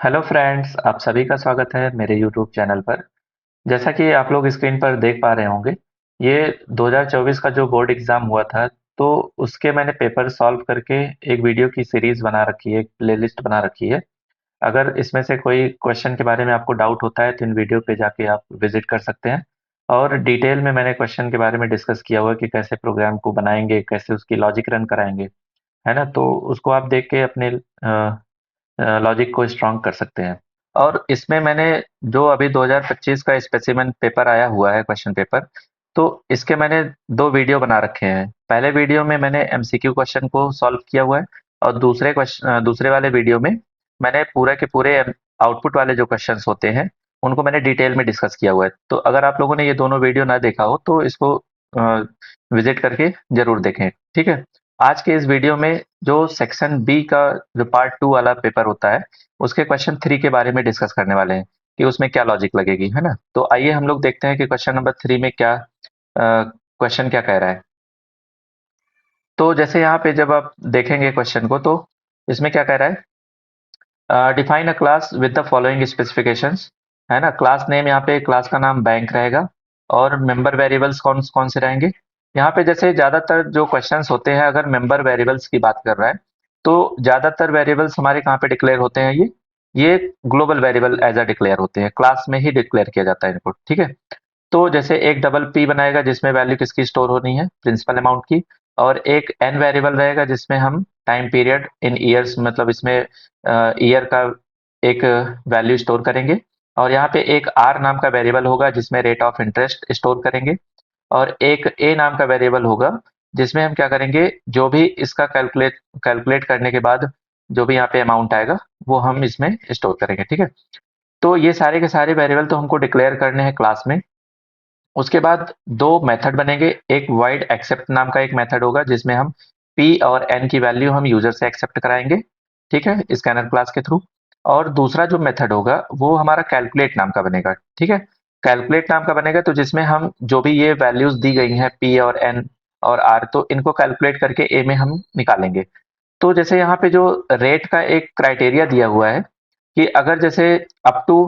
Hello friends, आप सभी का स्वागत है मेरे यूट्यूब चैनल पर। जैसा कि आप लोग स्क्रीन पर देख पा रहे होंगे, ये 2024 का जो बोर्ड एग्ज़ाम हुआ था, तो उसके मैंने पेपर सॉल्व करके एक वीडियो की सीरीज़ बना रखी है, एक प्लेलिस्ट बना रखी है। अगर इसमें से कोई क्वेश्चन के बारे में आपको डाउट होता है, तो इन वीडियो पे जाके आप विज़िट कर सकते हैं। और डिटेल में मैंने क्वेश्चन के बारे में डिस्कस किया हुआ है कि कैसे प्रोग्राम को बनाएँगे, कैसे उसकी लॉजिक रन कराएँगे, है ना? तो उसको आप देख के अपने लॉजिक को स्ट्रॉन्ग कर सकते हैं। और इसमें मैंने जो अभी 2025 का स्पेसिमेन पेपर आया हुआ है, क्वेश्चन पेपर, तो इसके मैंने 2 वीडियो बना रखे हैं। पहले वीडियो में मैंने एमसीक्यू क्वेश्चन को सॉल्व किया हुआ है और दूसरे वाले वीडियो में मैंने पूरे के पूरे आउटपुट वाले जो क्वेश्चंस होते हैं, उनको मैंने डिटेल में डिस्कस किया हुआ है। तो अगर आप लोगों ने ये दोनों वीडियो ना देखा हो, तो इसको विज़िट करके ज़रूर देखें, ठीक है? आज के इस वीडियो में जो सेक्शन बी का जो पार्ट 2 वाला पेपर होता है, उसके क्वेश्चन 3 के बारे में डिस्कस करने वाले हैं कि उसमें क्या लॉजिक लगेगी, है ना? तो आइए हम लोग देखते हैं कि क्वेश्चन नंबर 3 में क्या क्वेश्चन क्या कह रहा है। तो जैसे यहाँ पे जब आप देखेंगे क्वेश्चन को, तो इसमें क्या कह रहा है, define a class with the following specifications, है ना? क्लास नेम, यहाँ पे क्लास का नाम बैंक रहेगा और मेंबर वेरिएबल्स कौन कौन से रहेंगे। यहाँ पे जैसे ज़्यादातर जो क्वेश्चंस होते हैं, अगर मेंबर वेरिएबल्स की बात कर रहा है, तो ज़्यादातर वेरिएबल्स हमारे कहाँ पे डिक्लेयर होते हैं, ये global variable as a declare होते हैं, क्लास में ही डिक्लेयर किया जाता है इनको, ठीक है? तो जैसे एक डबल पी बनाएगा जिसमें वैल्यू किसकी स्टोर होनी है, प्रिंसिपल अमाउंट की। और एक एन वेरिएबल रहेगा जिसमें हम टाइम पीरियड इन ईयर्स, मतलब इसमें ईयर का एक वैल्यू स्टोर करेंगे। और यहाँ पे एक आर नाम का वेरिएबल होगा जिसमें रेट ऑफ इंटरेस्ट स्टोर करेंगे। और एक ए नाम का वेरिएबल होगा जिसमें हम क्या करेंगे, जो भी इसका कैलकुलेट कैलकुलेट करने के बाद जो भी यहाँ पे अमाउंट आएगा, वो हम इसमें स्टोर करेंगे, ठीक है? तो ये सारे के सारे वेरिएबल तो हमको डिक्लेयर करने हैं क्लास में। उसके बाद 2 मेथड बनेंगे। एक वॉइड एक्सेप्ट नाम का एक मेथड होगा जिसमें हम पी और एन की वैल्यू हम यूजर से एक्सेप्ट कराएंगे, ठीक है, स्कैनर क्लास के थ्रू। और दूसरा जो मेथड होगा वो हमारा कैलकुलेट नाम का बनेगा, ठीक है। कैलकुलेट नाम का बनेगा तो जिसमें हम जो भी ये वैल्यूज दी गई हैं पी और एन और आर, तो इनको कैलकुलेट करके ए में हम निकालेंगे। तो जैसे यहाँ पे जो रेट का एक क्राइटेरिया दिया हुआ है कि अगर जैसे अप टू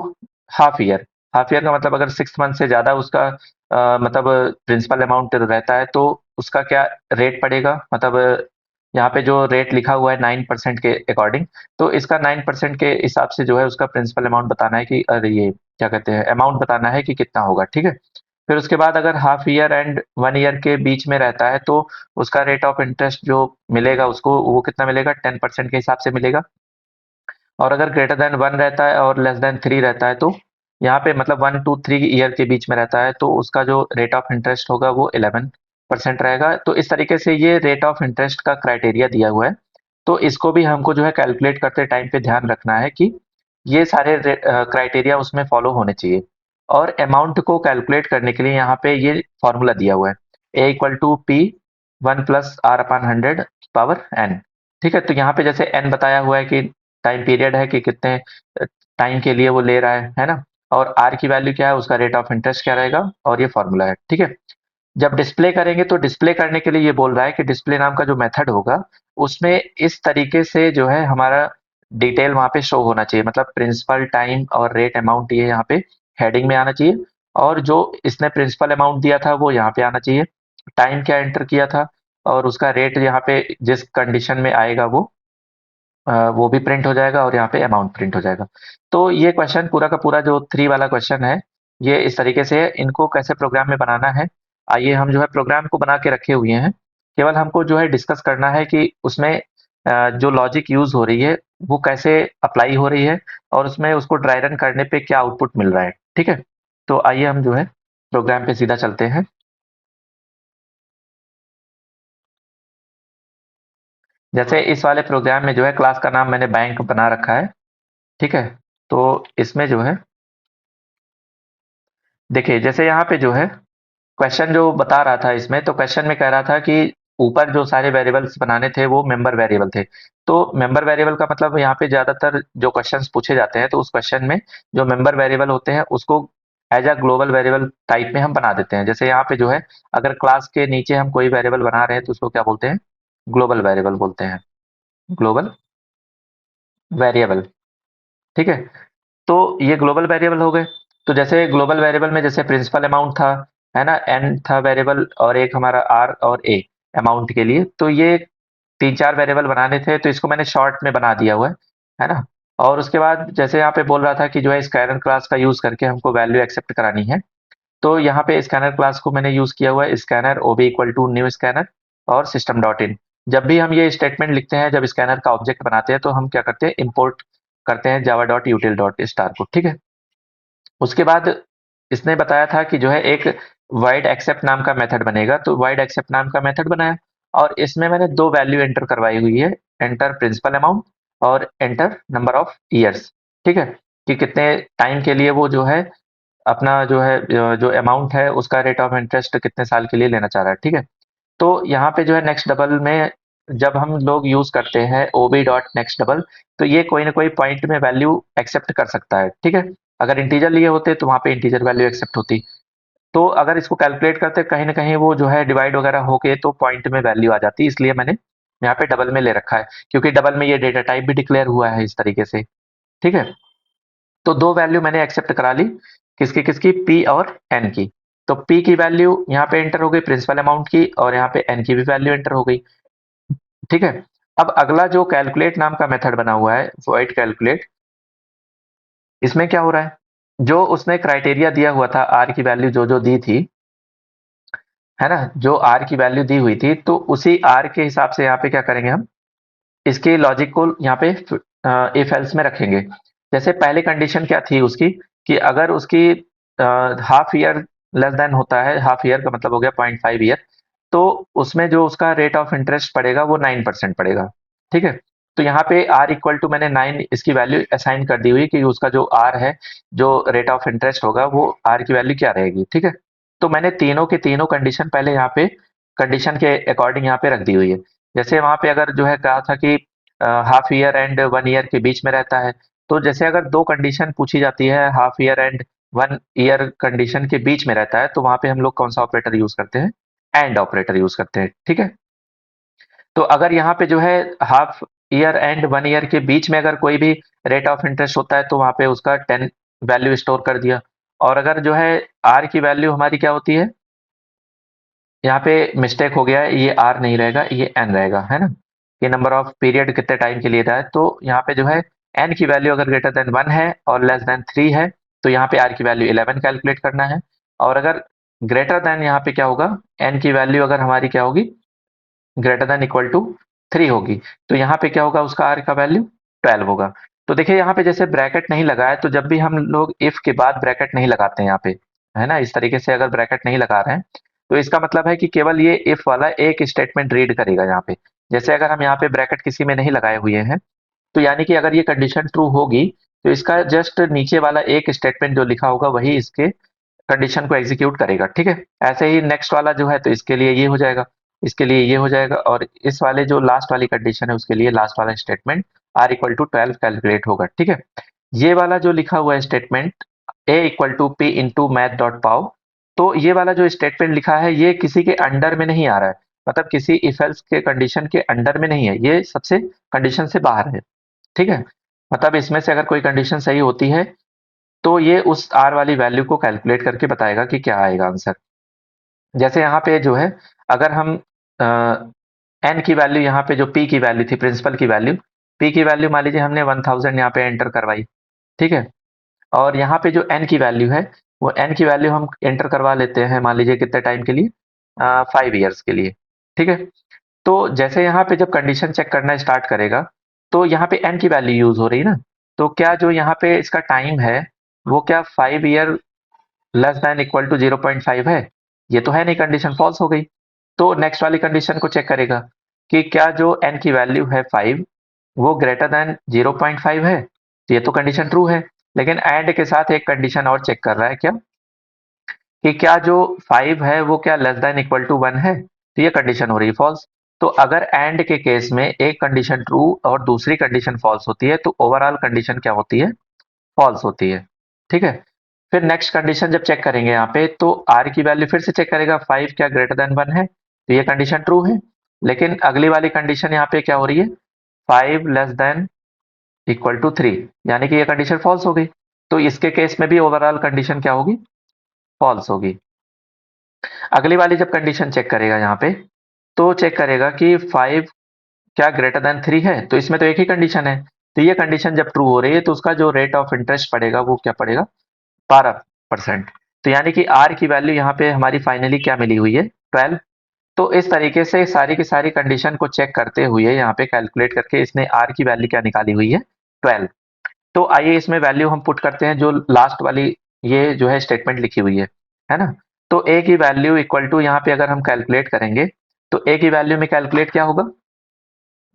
हाफ ईयर का मतलब अगर 6 मंथ से ज़्यादा उसका मतलब प्रिंसिपल अमाउंट रहता है, तो उसका क्या रेट पड़ेगा, मतलब यहाँ पे जो रेट लिखा हुआ है 9% के अकॉर्डिंग, तो इसका 9% के हिसाब से जो है उसका प्रिंसिपल अमाउंट बताना है कि अरे ये क्या कहते हैं, अमाउंट बताना है कि कितना होगा, ठीक है। फिर उसके बाद अगर हाफ ईयर एंड 1 ईयर के बीच में रहता है, तो उसका रेट ऑफ इंटरेस्ट जो मिलेगा उसको, वो कितना मिलेगा, 10% के हिसाब से मिलेगा। और अगर ग्रेटर देन 1 रहता है और लेस देन 3 रहता है, तो यहाँ पे मतलब 1 टू 3 ईयर के बीच में रहता है, तो उसका जो रेट ऑफ इंटरेस्ट होगा वो 11% रहेगा। तो इस तरीके से ये रेट ऑफ इंटरेस्ट का क्राइटेरिया दिया हुआ है। तो इसको भी हमको जो है कैलकुलेट करते टाइम पे ध्यान रखना है कि ये सारे क्राइटेरिया उसमें फॉलो होने चाहिए। और अमाउंट को कैलकुलेट करने के लिए यहाँ पे ये फॉर्मूला दिया हुआ है, A equal to P 1+r/100 power N, ठीक है। तो यहाँ पे जैसे एन बताया हुआ है कि टाइम पीरियड है कि कितने टाइम के लिए वो ले रहा है ना। और आर की वैल्यू क्या है, उसका रेट ऑफ इंटरेस्ट क्या रहेगा, और ये फॉर्मूला है, ठीक है। जब डिस्प्ले करेंगे तो डिस्प्ले करने के लिए ये बोल रहा है कि डिस्प्ले नाम का जो मेथड होगा उसमें इस तरीके से जो है हमारा डिटेल वहाँ पे शो होना चाहिए, मतलब प्रिंसिपल, टाइम और रेट अमाउंट, ये यहाँ पे हेडिंग में आना चाहिए। और जो इसने प्रिंसिपल अमाउंट दिया था वो यहाँ पे आना चाहिए, टाइम क्या एंटर किया था, और उसका रेट यहाँ पे जिस कंडीशन में आएगा वो भी प्रिंट हो जाएगा और यहाँ पे अमाउंट प्रिंट हो जाएगा। तो ये क्वेश्चन पूरा का पूरा जो 3 वाला क्वेश्चन है, ये इस तरीके से है। इनको कैसे प्रोग्राम में बनाना है, आइए हम जो है प्रोग्राम को बना के रखे हुए हैं। केवल हमको जो है डिस्कस करना है कि उसमें जो लॉजिक यूज़ हो रही है, वो कैसे अप्लाई हो रही है, और उसमें उसको ड्राई रन करने पे क्या आउटपुट मिल रहा है, ठीक है? तो आइए हम जो है प्रोग्राम पे सीधा चलते हैं। जैसे इस वाले प्रोग्राम में जो है क्लास का नाम मैंने बैंक बना रखा है, ठीक है? तो इसमें जो है देखिए, जैसे यहाँ पे जो है क्वेश्चन जो बता रहा था इसमें, तो क्वेश्चन में कह रहा था कि ऊपर जो सारे वेरिएबल्स बनाने थे वो मेंबर वेरिएबल थे। तो मेंबर वेरिएबल का मतलब यहाँ पे ज़्यादातर जो क्वेश्चंस पूछे जाते हैं, तो उस क्वेश्चन में जो मेंबर वेरिएबल होते हैं उसको as a global variable type में हम बना देते हैं। जैसे यहाँ पे जो है, अगर क्लास के नीचे हम कोई वेरिएबल बना रहे हैं तो उसको क्या बोलते हैं, ग्लोबल वेरिएबल बोलते हैं, ग्लोबल वेरिएबल। ठीक है? तो ये ग्लोबल वेरिएबल हो गए। तो जैसे ग्लोबल वेरिएबल में जैसे प्रिंसिपल अमाउंट था, है ना? एन था वेरिएबल और एक हमारा आर और ए अमाउंट के लिए। तो ये 3-4 वेरिएबल बनाने थे, तो इसको मैंने शॉर्ट में बना दिया हुआ है ना? और उसके बाद जैसे यहाँ पे बोल रहा था कि जो है स्कैनर क्लास का यूज़ करके हमको वैल्यू एक्सेप्ट करानी है। तो यहाँ पे स्कैनर क्लास को मैंने यूज़ किया हुआ है, scanner ob equal to new scanner और सिस्टम डॉट इन। जब भी हम ये स्टेटमेंट लिखते हैं, जब स्कैनर का ऑब्जेक्ट बनाते हैं, तो हम क्या करते हैं, इंपोर्ट करते हैं जावा डॉट यूटिल डॉट स्टार को, ठीक है? उसके बाद इसने बताया था कि जो है एक वाइड एक्सेप्ट नाम का मेथड बनेगा, तो वाइड एक्सेप्ट नाम का मेथड बनाया और इसमें मैंने 2 वैल्यू एंटर करवाई हुई है, एंटर प्रिंसिपल अमाउंट और एंटर नंबर ऑफ ईयर्स, ठीक है? कि कितने टाइम के लिए वो जो है अपना जो है जो अमाउंट है उसका रेट ऑफ इंटरेस्ट कितने साल के लिए लेना चाह रहा है, ठीक है? तो यहाँ पे जो है नेक्स्ट डबल में जब हम लोग यूज़ करते हैं ओबी डॉट नेक्स्ट डबल, तो ये कोई ना कोई पॉइंट में वैल्यू एक्सेप्ट कर सकता है, ठीक है? अगर इंटीजर लिए होते तो वहाँ पे इंटीजर वैल्यू एक्सेप्ट होती। तो अगर इसको कैलकुलेट करते कहीं न कहीं वो जो है डिवाइड वगैरह होके तो पॉइंट में वैल्यू आ जाती है, इसलिए मैंने यहाँ पे डबल में ले रखा है, क्योंकि डबल में ये डेटा टाइप भी डिक्लेयर हुआ है इस तरीके से, ठीक है? तो 2 वैल्यू मैंने एक्सेप्ट करा ली, किसकी पी और एन की। तो पी की वैल्यू यहाँ पे एंटर हो गई प्रिंसिपल अमाउंट की और यहाँ पे एन की भी वैल्यू एंटर हो गई, ठीक है? अब अगला जो कैलकुलेट नाम का मेथड बना हुआ है, वॉइड कैलकुलेट, इसमें क्या हो रहा है? जो उसने क्राइटेरिया दिया हुआ था आर की वैल्यू जो दी थी, है ना? जो आर की वैल्यू दी हुई थी, तो उसी आर के हिसाब से यहाँ पे क्या करेंगे हम, इसके लॉजिक को यहाँ पे इफ एल्स में रखेंगे। जैसे पहले कंडीशन क्या थी उसकी, कि अगर उसकी हाफ ईयर लेस देन होता है, हाफ ईयर का मतलब हो गया 0.5 ईयर, तो उसमें जो उसका रेट ऑफ इंटरेस्ट पड़ेगा वो 9% पड़ेगा, ठीक है? तो यहाँ पे आर इक्वल टू मैंने 9 इसकी वैल्यू असाइन कर दी हुई कि उसका जो आर है, जो रेट ऑफ इंटरेस्ट होगा वो आर की वैल्यू क्या रहेगी, ठीक है? तो मैंने तीनों के तीनों कंडीशन पहले यहाँ पे कंडीशन के अकॉर्डिंग यहाँ पे रख दी हुई है। जैसे वहाँ पे अगर जो है कहा था कि हाफ ईयर एंड 1 ईयर के बीच में रहता है, तो जैसे अगर 2 कंडीशन पूछी जाती है half year and 1 year condition के बीच में रहता है, तो वहाँ पे हम लोग कौन-सा ऑपरेटर यूज़ करते हैं? एंड ऑपरेटर यूज़ करते हैं, ठीक है? तो अगर यहाँ पे जो है हाफ ईयर एंड 1 ईयर के बीच में अगर कोई भी रेट ऑफ इंटरेस्ट होता है, तो वहाँ पे उसका 10 वैल्यू स्टोर कर दिया। और अगर जो है आर की वैल्यू हमारी क्या होती है? यहाँ पे मिस्टेक हो गया है, ये आर नहीं रहेगा, ये एन रहेगा, है ना? ये नंबर ऑफ पीरियड कितने टाइम के लिए था, तो यहाँ पे जो है एन की वैल्यू अगर ग्रेटर देन 1 है और लेस देन 3 है, तो यहाँ पे आर की वैल्यू 11 कैलकुलेट करना है। और अगर ग्रेटर देन यहाँ पे क्या होगा, एन की वैल्यू अगर हमारी क्या होगी, ग्रेटर देन इक्वल टू 3 होगी, तो यहाँ पे क्या होगा, उसका आर का वैल्यू 12 होगा। तो देखिए यहाँ पे जैसे ब्रैकेट नहीं लगा है, तो जब भी हम लोग इफ के बाद ब्रैकेट नहीं लगाते हैं यहाँ पे, है ना? इस तरीके से अगर ब्रैकेट नहीं लगा रहे हैं, तो इसका मतलब है कि केवल ये इफ वाला एक स्टेटमेंट रीड करेगा यहाँ पे। जैसे अगर हम यहाँ पे ब्रैकेट किसी में नहीं लगाए हुए हैं, तो यानी कि अगर ये कंडीशन ट्रू होगी, तो इसका जस्ट नीचे वाला एक स्टेटमेंट जो लिखा होगा वही इसके कंडीशन को एग्जीक्यूट करेगा, ठीक है? ऐसे ही नेक्स्ट वाला जो है, तो इसके लिए ये हो जाएगा, इसके लिए ये हो जाएगा और इस वाले जो लास्ट वाली कंडीशन है उसके लिए लास्ट वाला statement R equal to 12 calculate होगा, ठीक है? ये वाला जो लिखा हुआ है statement A equal to P into math dot pow, तो ये वाला जो स्टेटमेंट लिखा है ये किसी के अंडर में नहीं आ रहा है, मतलब किसी इफ एल्स के कंडीशन के अंडर में नहीं है, ये सबसे कंडीशन से बाहर है, ठीक है? मतलब इसमें से अगर कोई कंडीशन सही होती है, तो ये उस आर वाली वैल्यू को कैलकुलेट करके बताएगा कि क्या आएगा आंसर। जैसे यहाँ पे जो है, अगर हम एन की वैल्यू यहाँ पे जो पी की वैल्यू थी, प्रिंसिपल की वैल्यू, पी की वैल्यू मान लीजिए हमने 1000 यहाँ पे एंटर करवाई, ठीक है? और यहाँ पे जो एन की वैल्यू है, वो एन की वैल्यू हम एंटर करवा लेते हैं, मान लीजिए कितने टाइम के लिए, 5 ईयर्स के लिए, ठीक है? तो जैसे यहाँ पे जब कंडीशन चेक करना स्टार्ट करेगा, तो यहाँ पे एन की वैल्यू यूज हो रही है ना, तो क्या जो यहाँ पे इसका टाइम है, वो क्या 5 year less than equal to 0.5 है? ये तो है नहीं, कंडीशन फॉल्स हो गई। तो नेक्स्ट वाली कंडीशन को चेक करेगा कि क्या जो n की वैल्यू है 5, वो ग्रेटर देन 0.5 है? तो ये तो कंडीशन ट्रू है, लेकिन एंड के साथ एक कंडीशन और चेक कर रहा है, क्या कि क्या जो 5 है वो क्या लेस देन इक्वल टू 1 है? तो ये कंडीशन हो रही है फॉल्स। तो अगर एंड के केस में एक कंडीशन ट्रू और दूसरी कंडीशन फॉल्स होती है, तो ओवरऑल कंडीशन क्या होती है? फॉल्स होती है, ठीक है? फिर नेक्स्ट कंडीशन जब चेक करेंगे यहाँ पे, तो आर की वैल्यू फिर से चेक करेगा, 5 क्या ग्रेटर देन 1 है? तो ये कंडीशन ट्रू है, लेकिन अगली वाली कंडीशन यहाँ पे क्या हो रही है, 5 लेस देन इक्वल टू 3, यानी कि ये कंडीशन फॉल्स हो गई। तो इसके केस में भी ओवरऑल कंडीशन क्या होगी? फॉल्स होगी। अगली वाली जब कंडीशन चेक करेगा यहाँ पे, तो चेक करेगा कि 5 क्या ग्रेटर देन 3 है, तो इसमें तो एक ही कंडीशन है। तो ये कंडीशन जब ट्रू हो रही है तो उसका जो रेट ऑफ इंटरेस्ट पड़ेगा वो क्या पड़ेगा? 12%। तो यानी कि आर की वैल्यू यहाँ पे हमारी फाइनली क्या मिली हुई है? 12। तो इस तरीके से सारी की सारी कंडीशन को चेक करते हुए यहाँ पे कैलकुलेट करके इसने आर की वैल्यू क्या निकाली हुई है? 12। तो आइए इसमें वैल्यू हम पुट करते हैं, जो लास्ट वाली ये जो है स्टेटमेंट लिखी हुई है ना? तो ए की वैल्यू इक्वल टू यहाँ पे अगर हम कैलकुलेट करेंगे, तो ए की वैल्यू में कैलकुलेट क्या होगा?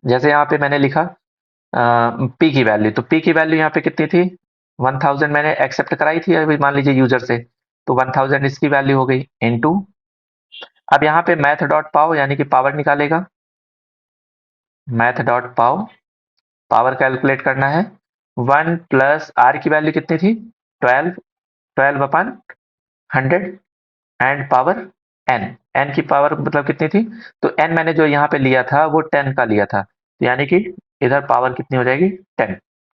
जैसे यहाँ पे मैंने लिखा पी की वैल्यू, तो पी की वैल्यू यहाँ पे कितनी थी? 1000 मैंने एक्सेप्ट कराई थी अभी मान लीजिए यूजर से, तो 1000 इसकी वैल्यू हो गई इनटू। अब यहाँ पे मैथ डॉट पाव यानी कि पावर निकालेगा, मैथ डॉट पाव, पावर कैलकुलेट करना है। 1 प्लस आर की वैल्यू कितनी थी? 12, 12 अपन 100 एंड पावर एन, एन की पावर मतलब कितनी थी? तो एन मैंने जो यहाँ पे लिया था वो 10 का लिया था, तो यानी कि इधर पावर कितनी हो जाएगी? 10।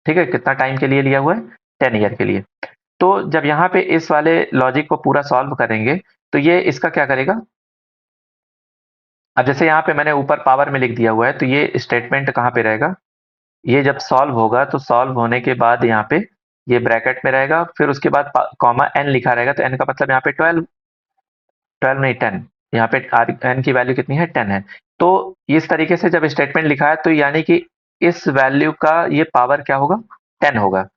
ठीक है, कितना टाइम के लिए लिया हुआ है? 10 ईयर के लिए। तो जब यहाँ पे इस वाले लॉजिक को पूरा सॉल्व करेंगे, तो ये इसका क्या करेगा? अब जैसे यहाँ पे मैंने ऊपर पावर में लिख दिया हुआ है, तो ये स्टेटमेंट कहाँ पे रहेगा? ये जब सॉल्व होगा तो सॉल्व होने के बाद यहाँ पे ये ब्रैकेट में रहेगा, फिर उसके बाद कॉमा एन लिखा रहेगा, तो एन का मतलब यहाँ पे 12, 12 नहीं 10। यहाँ पे आर एन की वैल्यू कितनी है? 10 है। तो इस तरीके से जब स्टेटमेंट लिखा है तो यानी कि इस वैल्यू का ये पावर क्या होगा? 10 होगा,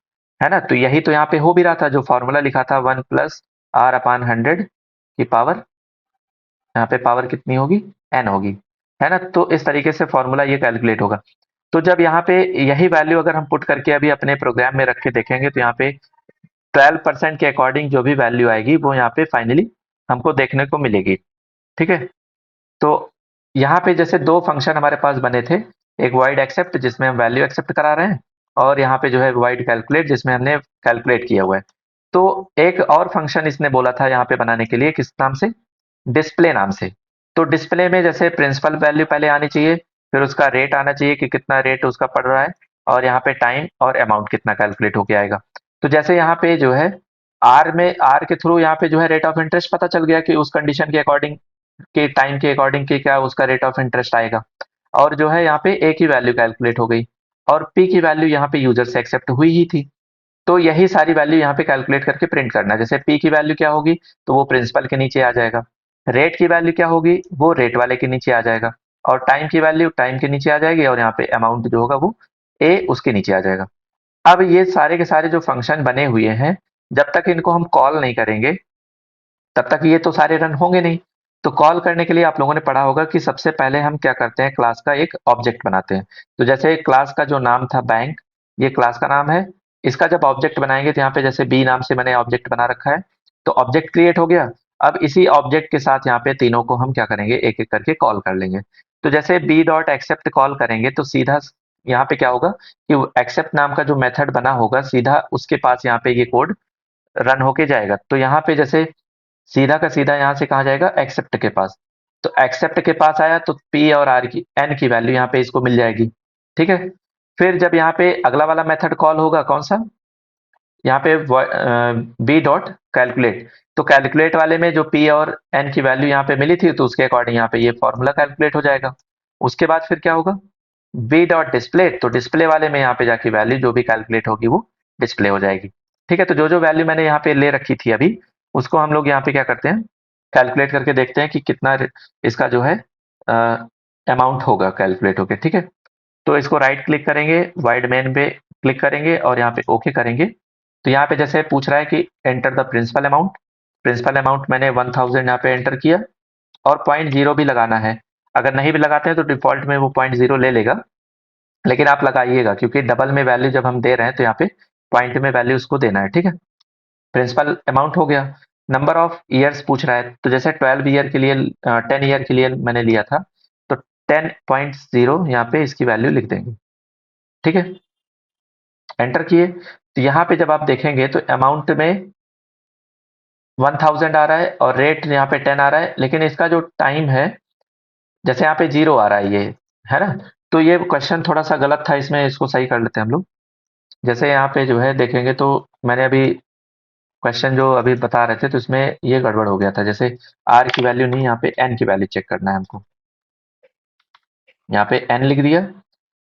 है ना? तो यही तो यहाँ पे हो भी रहा था, जो फॉर्मूला लिखा था 1 प्लस आर अपान 100 की पावर, यहाँ पे पावर कितनी होगी? एन होगी, है ना? तो इस तरीके से फॉर्मूला ये कैलकुलेट होगा। तो जब यहाँ पे यही वैल्यू अगर हम पुट करके अभी अपने प्रोग्राम में रख के देखेंगे, तो यहाँ पे 12% के अकॉर्डिंग जो भी वैल्यू आएगी वो यहाँ पे फाइनली हमको देखने को मिलेगी। ठीक है, तो यहाँ पे जैसे दो फंक्शन हमारे पास बने थे, एक वाइड एक्सेप्ट जिसमें हम वैल्यू एक्सेप्ट करा रहे हैं, और यहाँ पे जो है वाइड कैलकुलेट जिसमें हमने कैलकुलेट किया हुआ है। तो एक और फंक्शन इसने बोला था यहाँ पे बनाने के लिए, किस नाम से? डिस्प्ले नाम से। तो डिस्प्ले में जैसे प्रिंसिपल वैल्यू पहले आनी चाहिए, फिर उसका रेट आना चाहिए कि कितना रेट उसका पड़ रहा है, और यहाँ पे टाइम और अमाउंट कितना कैलकुलेट होके आएगा। तो जैसे यहाँ पे जो है आर में, आर के थ्रू यहाँ पे जो है रेट ऑफ इंटरेस्ट पता चल गया कि उस कंडीशन के अकॉर्डिंग, के टाइम के अकॉर्डिंग कि क्या उसका रेट ऑफ इंटरेस्ट आएगा, और जो है यहाँ पे ए की वैल्यू कैलकुलेट हो गई, और पी की वैल्यू यहाँ पे यूजर से एक्सेप्ट हुई ही थी। तो यही सारी वैल्यू यहाँ पे कैलकुलेट करके प्रिंट करना है। जैसे पी की वैल्यू क्या होगी, तो वो प्रिंसिपल के नीचे आ जाएगा। रेट की वैल्यू क्या होगी, वो रेट वाले के नीचे आ जाएगा। और टाइम की वैल्यू टाइम के नीचे आ जाएगी, और यहाँ पे अमाउंट जो होगा वो ए उसके नीचे आ जाएगा। अब ये सारे के सारे जो फंक्शन बने हुए हैं, जब तक इनको हम कॉल नहीं करेंगे तब तक ये तो सारे रन होंगे नहीं। तो कॉल करने के लिए आप लोगों ने पढ़ा होगा कि सबसे पहले हम क्या करते हैं, क्लास का एक ऑब्जेक्ट बनाते हैं। तो जैसे क्लास का जो नाम था बैंक, ये क्लास का नाम है। इसका जब ऑब्जेक्ट बनाएंगे तो यहाँ पे जैसे बी नाम से मैंने ऑब्जेक्ट बना रखा है, तो ऑब्जेक्ट क्रिएट हो गया। अब इसी ऑब्जेक्ट के साथ यहाँ पे तीनों को हम क्या करेंगे, एक एक करके कॉल कर लेंगे। तो जैसे बी डॉट एक्सेप्ट कॉल करेंगे तो सीधा यहाँ पे क्या होगा कि एक्सेप्ट नाम का जो मेथड बना होगा सीधा उसके पास यहाँ पे ये कोड रन होके जाएगा। तो यहाँ पे जैसे सीधा का सीधा यहाँ से कहाँ जाएगा, एक्सेप्ट के पास। तो एक्सेप्ट के पास आया तो पी और आर की एन की वैल्यू यहाँ पे इसको मिल जाएगी। ठीक है, फिर जब यहाँ पे अगला वाला मेथड कॉल होगा कौन सा, यहाँ पे बी डॉट कैलकुलेट, तो कैलकुलेट वाले में जो पी और एन की वैल्यू यहाँ पे मिली थी तो उसके अकॉर्डिंग यहाँ पे ये फॉर्मूला कैलकुलेट हो जाएगा। उसके बाद फिर क्या होगा, बी डॉट डिस्प्ले, तो डिस्प्ले वाले में यहाँ पे जाके वैल्यू जो भी कैलकुलेट होगी वो डिस्प्ले हो जाएगी। ठीक है, तो जो जो वैल्यू मैंने यहाँ पे ले रखी थी अभी, उसको हम लोग यहाँ पे क्या करते हैं, कैलकुलेट करके देखते हैं कि कितना इसका जो है अमाउंट होगा कैलकुलेट होके। ठीक है, तो इसको राइट क्लिक करेंगे, वाइड मेन पे क्लिक करेंगे और यहाँ पे ओके करेंगे। तो यहाँ पे जैसे पूछ रहा है कि enter the principal amount, principal amount मैंने 1000 यहाँ पे एंटर किया, और पॉइंट जीरो भी लगाना है। अगर नहीं भी लगाते हैं तो डिफॉल्ट में वो पॉइंट जीरो ले लेगा, लेकिन आप लगाइएगा क्योंकि डबल में वैल्यू जब हम दे रहे हैं तो यहाँ पे पॉइंट में वैल्यू उसको देना है। ठीक है, प्रिंसिपल अमाउंट हो गया। नंबर ऑफ ईयर्स पूछ रहा है, तो जैसे 12 ईयर के लिए 10 ईयर के लिए मैंने लिया था, तो 10.0 यहाँ पे इसकी वैल्यू लिख देंगे। ठीक है, एंटर किए, तो यहाँ पे जब आप देखेंगे तो अमाउंट में 1000 आ रहा है और रेट यहाँ पे 10 आ रहा है, लेकिन इसका जो टाइम है जैसे यहाँ पे जीरो आ रहा है ये, है ना? तो ये क्वेश्चन थोड़ा सा गलत था, इसमें इसको सही कर लेते हैं हम लोग। जैसे यहाँ पे जो है देखेंगे तो मैंने अभी क्वेश्चन जो अभी बता रहे थे तो इसमें ये गड़बड़ हो गया था। जैसे आर की वैल्यू नहीं, यहाँ पे एन की वैल्यू चेक करना है हमको। यहाँ पे एन लिख दिया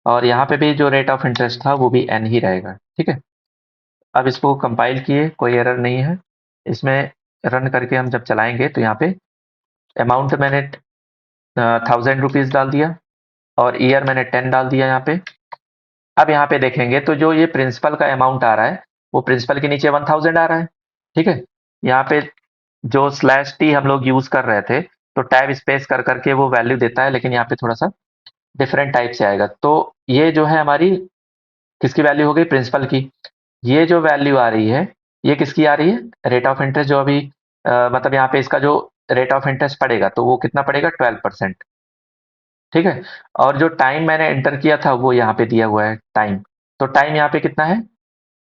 और यहाँ पे भी जो रेट ऑफ इंटरेस्ट था वो भी एन ही रहेगा। ठीक है, अब इसको कंपाइल किए, कोई एरर नहीं है इसमें। रन करके हम जब चलाएंगे तो यहाँ पे अमाउंट मैंने 1000 रुपीज़ डाल दिया और ईयर मैंने 10 डाल दिया यहाँ पे। अब यहाँ पे देखेंगे तो जो ये प्रिंसिपल का अमाउंट आ रहा है वो प्रिंसिपल के नीचे 1000 आ रहा है। ठीक है, यहाँ पे जो स्लैश टी हम लोग यूज कर रहे थे तो टैब स्पेस कर करके वो वैल्यू देता है, लेकिन यहाँ पे थोड़ा सा डिफरेंट टाइप से आएगा। तो ये जो है हमारी किसकी वैल्यू हो गई, प्रिंसिपल की। ये जो वैल्यू आ रही है ये किसकी आ रही है, रेट ऑफ इंटरेस्ट। जो अभी मतलब यहाँ पे इसका जो रेट ऑफ इंटरेस्ट पड़ेगा तो वो कितना पड़ेगा, 12%। ठीक है, और जो टाइम मैंने एंटर किया था वो यहाँ पे दिया हुआ है टाइम। तो टाइम यहाँ पे कितना है,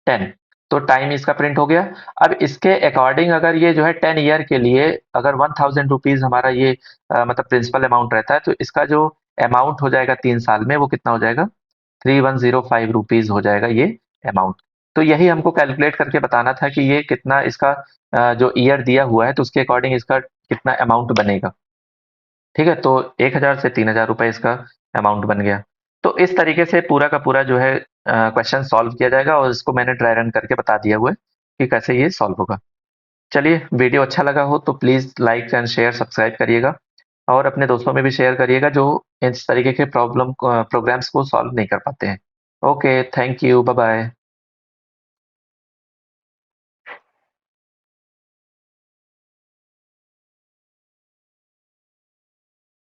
10। तो टाइम इसका प्रिंट हो गया। अब इसके अकॉर्डिंग अगर ये जो है 10 ईयर के लिए अगर 1000 रुपीज हमारा ये मतलब प्रिंसिपल अमाउंट रहता है तो इसका जो अमाउंट हो जाएगा 3 साल में वो कितना हो जाएगा, 3105 रुपीज हो जाएगा ये अमाउंट। तो यही हमको कैलकुलेट करके बताना था कि ये कितना इसका जो ईयर दिया हुआ है तो उसके अकॉर्डिंग इसका कितना अमाउंट बनेगा। ठीक है, तो 1000 से 3000 रुपए इसका अमाउंट बन गया। तो इस तरीके से पूरा का पूरा जो है क्वेश्चन सॉल्व किया जाएगा और इसको मैंने ड्राई रन करके बता दिया हुआ है कि कैसे ये सॉल्व होगा। चलिए, वीडियो अच्छा लगा हो तो please like and share subscribe करिएगा और अपने दोस्तों में भी शेयर करिएगा जो इस तरीके के प्रोग्राम्स को सॉल्व नहीं कर पाते हैं। Okay, thank you, bye bye.